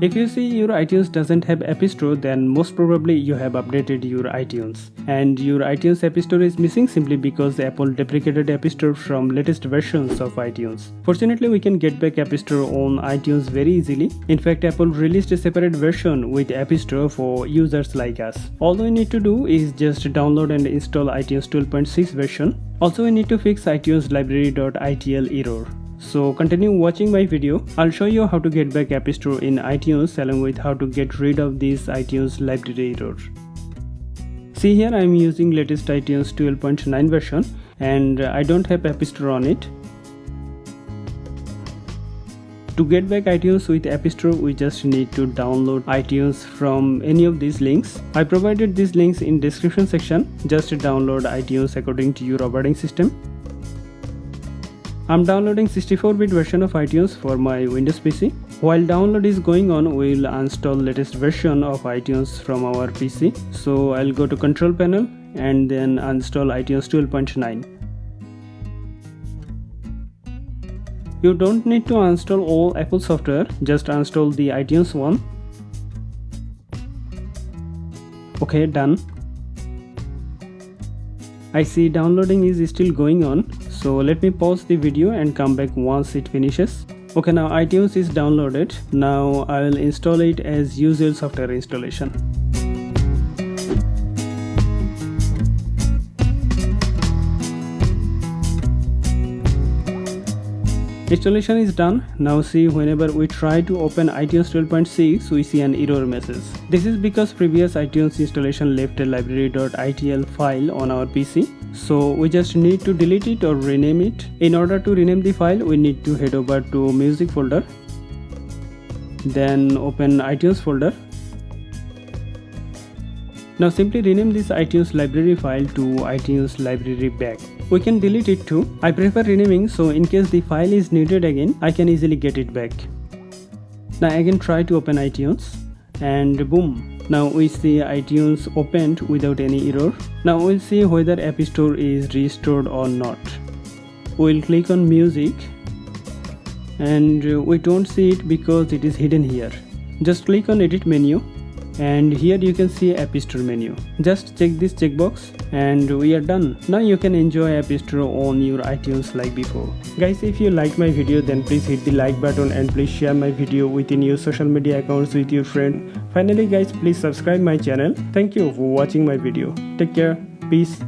If you see your iTunes doesn't have App Store, then most probably you have updated your iTunes. And your iTunes App Store is missing simply because Apple deprecated App Store from latest versions of iTunes. Fortunately, we can get back App Store on iTunes very easily. In fact, Apple released a separate version with App Store for users like us. All we need to do is just download and install iTunes 12.6 version. Also, we need to fix iTunes library.itl error. So continue watching my video. I'll show you how to get back App Store in iTunes along with how to get rid of this iTunes library error. See here, I'm using latest iTunes 12.9 version and I don't have App Store on it. To get back iTunes with App Store, we just need to download iTunes from any of these links. I provided these links in description section. Just download iTunes according to your operating system. I'm downloading 64-bit version of iTunes for my Windows PC. While download is going on, we'll install latest version of iTunes from our PC. So I'll go to Control Panel and then install iTunes 12.9. You don't need to install all Apple software, just install the iTunes one. Okay, done. I see downloading is still going on, so let me pause the video and come back once it finishes. Okay, now iTunes is downloaded. Now I will install it as usual software installation. Installation is done. Now see, whenever we try to open iTunes 12.6, we see an error message. This is because previous iTunes installation left a library.itl file on our PC. So we just need to delete it or rename it. In order to rename the file, we need to head over to music folder. Then open iTunes folder. Now simply rename this iTunes library file to iTunes library back. We can delete it too. I prefer renaming, so in case the file is needed again, I can easily get it back. Now again try to open iTunes and boom. Now we see iTunes opened without any error. Now we'll see whether App Store is restored or not. We'll click on music and we don't see it because it is hidden here. Just click on edit menu. And here you can see App Store menu. Just check this checkbox and we are done. Now you can enjoy App Store on your iTunes like before. Guys, if you liked my video, then please hit the like button and please share my video within your social media accounts with your friend. Finally guys, please subscribe my channel. Thank you for watching my video. Take care. Peace.